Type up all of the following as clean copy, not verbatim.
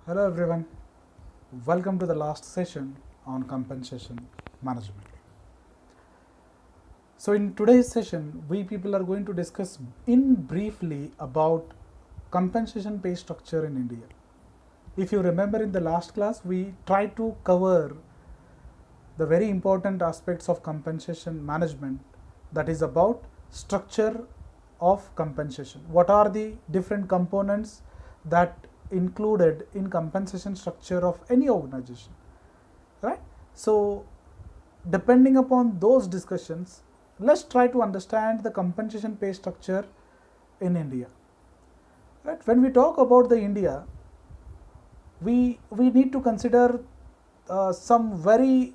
Hello everyone, welcome to the last session on compensation management. So in today's session, we people are going to discuss in briefly about compensation pay structure in India. If you remember in the last class, we tried to cover the very important aspects of compensation management, that is about structure of compensation. What are the different components that included in compensation structure of any organization, right? So depending upon those discussions, let's try to understand the compensation pay structure in India, right? When we talk about the India, we need to consider some very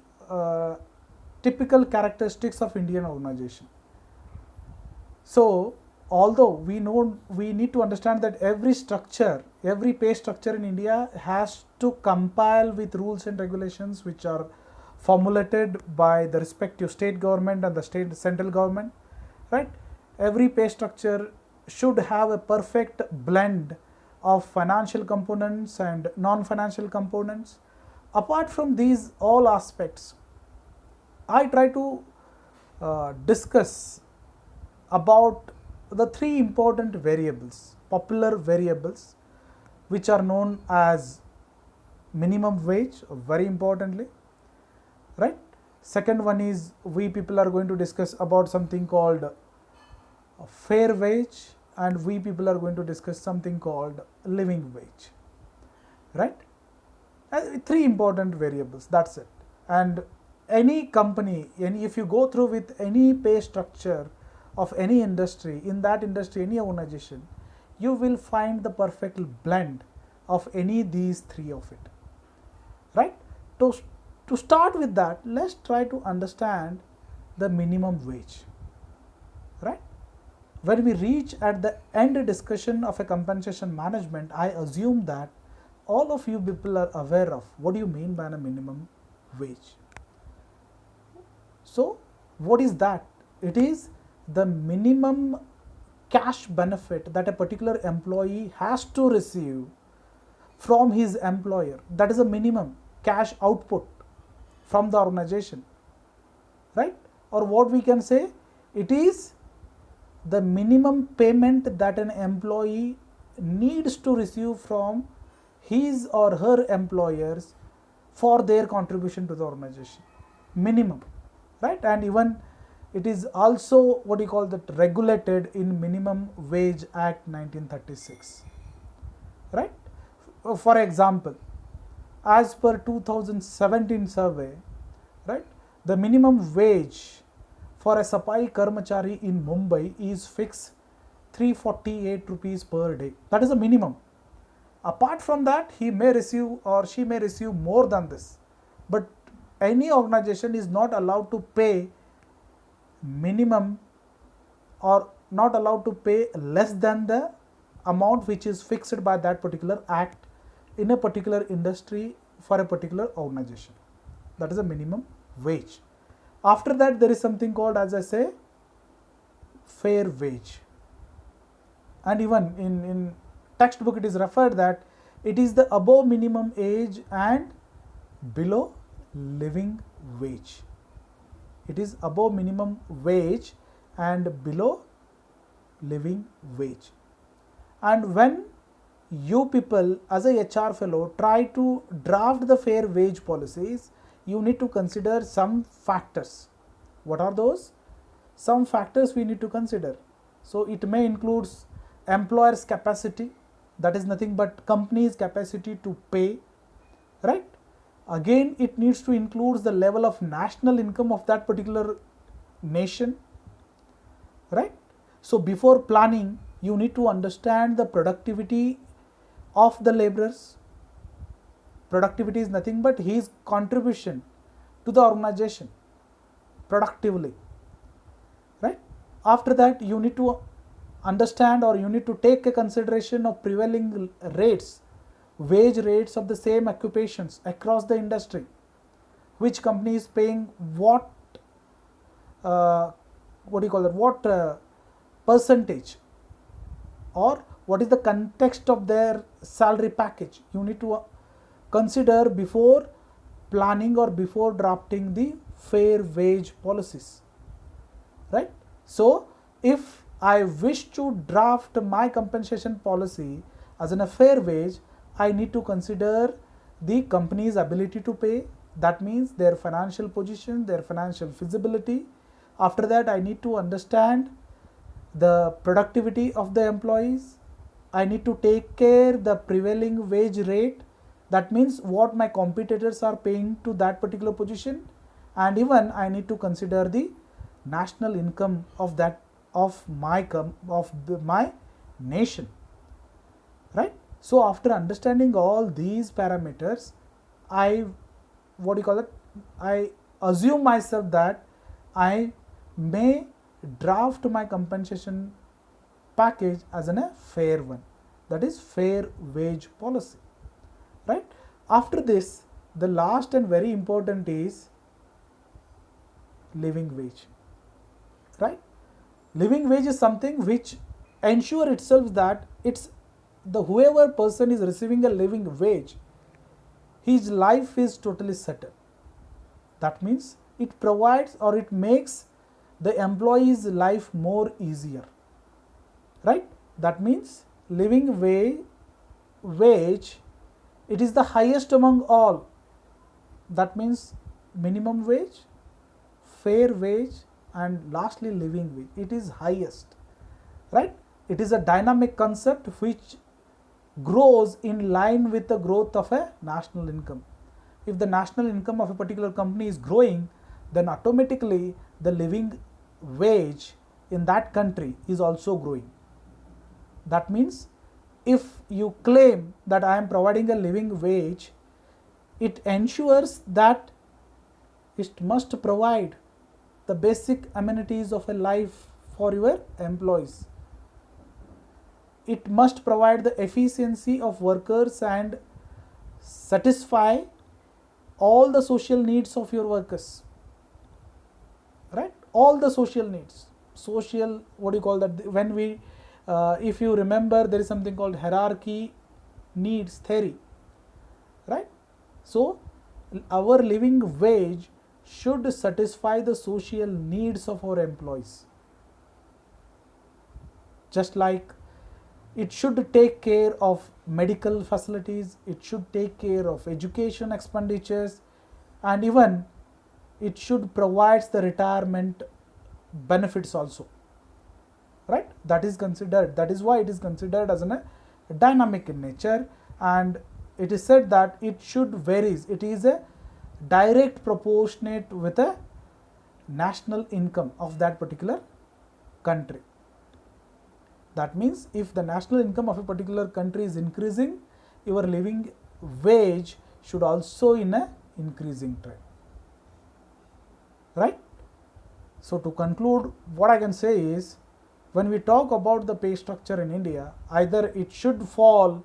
typical characteristics of Indian organization. So although we know, we need to understand that every structure, every pay structure in India has to compile with rules and regulations which are formulated by the respective state government and the state central government, right? Every pay structure should have a perfect blend of financial components and non-financial components. Apart from these all aspects, I try to discuss about the three important variables, popular variables, which are known as minimum wage, very importantly, right? Second one is, we people are going to discuss about something called fair wage, and we people are going to discuss something called living wage, right? Three important variables, that's it. And any company, if you go through with any pay structure of any industry, in that industry, any organization, you will find the perfect blend of any these three of it, right? To start with that, let's try to understand the minimum wage, right? When we reach at the end discussion of a compensation management, I assume that all of you people are aware of what do you mean by a minimum wage. So what is that? It is the minimum cash benefit that a particular employee has to receive from his employer. That is a minimum cash output from the organization, right? Or what we can say, it is the minimum payment that an employee needs to receive from his or her employers for their contribution to the organization, minimum, right? And even it is also what you call that regulated in Minimum Wage Act 1936, right? For example, as per 2017 survey, right, the minimum wage for a Sapai Karmachari in Mumbai is fixed 348 rupees per day. That is the minimum. Apart from that, he may receive or she may receive more than this. But any organization is not allowed to pay minimum or not allowed to pay less than the amount which is fixed by that particular act in a particular industry for a particular organization. That is a minimum wage. After that, there is something called, as I say, fair wage. And even in textbook it is referred that it is the above minimum age and below living wage. It is above minimum wage and below living wage. And when you people as a HR fellow try to draft the fair wage policies, you need to consider some factors. What are those? Some factors we need to consider. So it may include employer's capacity, that is nothing but company's capacity to pay, right? Again, it needs to include the level of national income of that particular nation, right? So before planning, you need to understand the productivity of the laborers. Productivity is nothing but his contribution to the organization productively, right? After that, you need to understand or you need to take a consideration of prevailing rates, wage rates of the same occupations across the industry, which company is paying what percentage, or what is the context of their salary package. You need to consider before planning or before drafting the fair wage policies, right? So if I wish to draft my compensation policy as in a fair wage, I need to consider the company's ability to pay. That means their financial position, their financial feasibility. After that, I need to understand the productivity of the employees. I need to take care the prevailing wage rate. That means what my competitors are paying to that particular position, and even I need to consider the national income of that of my nation, right? So after understanding all these parameters, I I assume myself that I may draft my compensation package as a fair one, that is fair wage policy, right? After this, the last and very important is living wage, right? Living wage is something which ensure itself that it's the whoever person is receiving a living wage, his life is totally settled. That means it provides or it makes the employee's life more easier, right? That means living wage, it is the highest among all. That means minimum wage, fair wage, and lastly living wage, it is highest, right? It is a dynamic concept which grows in line with the growth of a national income. If the national income of a particular company is growing, then automatically the living wage in that country is also growing. That means if you claim that I am providing a living wage, it ensures that it must provide the basic amenities of a life for your employees. It must provide the efficiency of workers and satisfy all the social needs of your workers, right? All the social needs, social, what do you call that, when we if you remember, there is something called hierarchy needs theory, right? So our living wage should satisfy the social needs of our employees, just like it should take care of medical facilities, it should take care of education expenditures, and even it should provide the retirement benefits also, right? That is considered, that is why it is considered as a dynamic in nature, and it is said that it should varies, it is a direct proportionate with a national income of that particular country. That means if the national income of a particular country is increasing, your living wage should also in a increasing trend, right? So to conclude, what I can say is, when we talk about the pay structure in India, either it should fall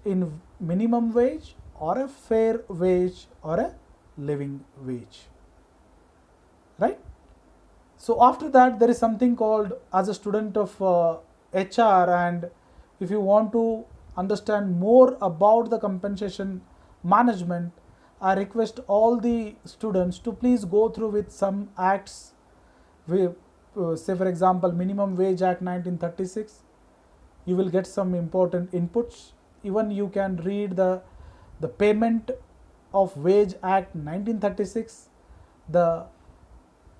in minimum wage or a fair wage or a living wage, right? So after that, there is something called, as a student of HR, and if you want to understand more about the compensation management, I request all the students to please go through with some acts. We, say for example, Minimum Wage Act 1936, you will get some important inputs. Even you can read the Payment of Wage Act 1936, the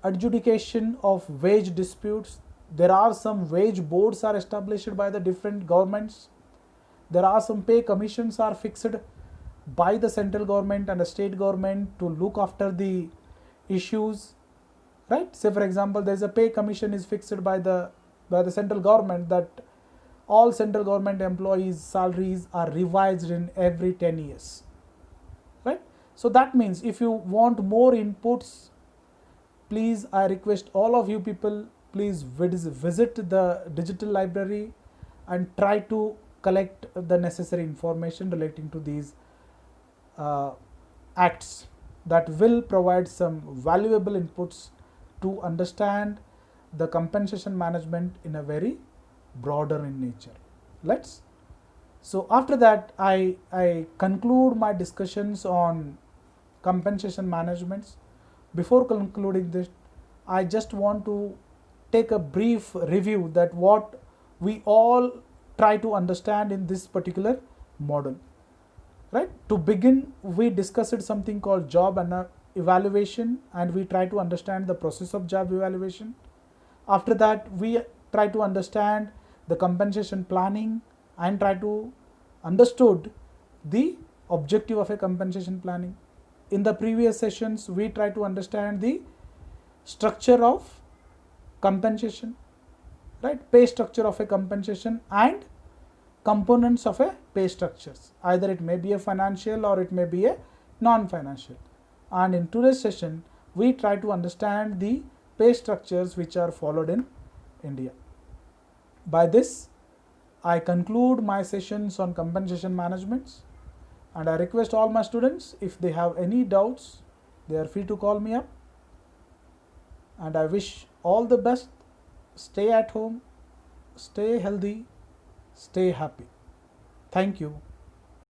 adjudication of wage disputes. There are some wage boards are established by the different governments. There are some pay commissions are fixed by the central government and the state government to look after the issues, right? Say for example, there is a pay commission is fixed by the central government, that all central government employees' salaries are revised in every 10 years, right? So that means if you want more inputs, please, I request all of you people, please visit the digital library and try to collect the necessary information relating to these acts that will provide some valuable inputs to understand the compensation management in a very broader in nature. Let's So after that, I conclude my discussions on compensation managements. Before concluding this, I just want to take a brief review that what we all try to understand in this particular model. Right? To begin, we discussed something called job evaluation, and we try to understand the process of job evaluation. After that, we try to understand the compensation planning and try to understood the objective of a compensation planning. In the previous sessions, we try to understand the structure of compensation, right? Pay structure of a compensation and components of a pay structures. Either it may be a financial or it may be a non-financial. And in today's session, we try to understand the pay structures which are followed in India. By this, I conclude my sessions on compensation managements, and I request all my students, if they have any doubts, they are free to call me up. And I wish all the best. Stay at home, stay healthy, stay happy. Thank you.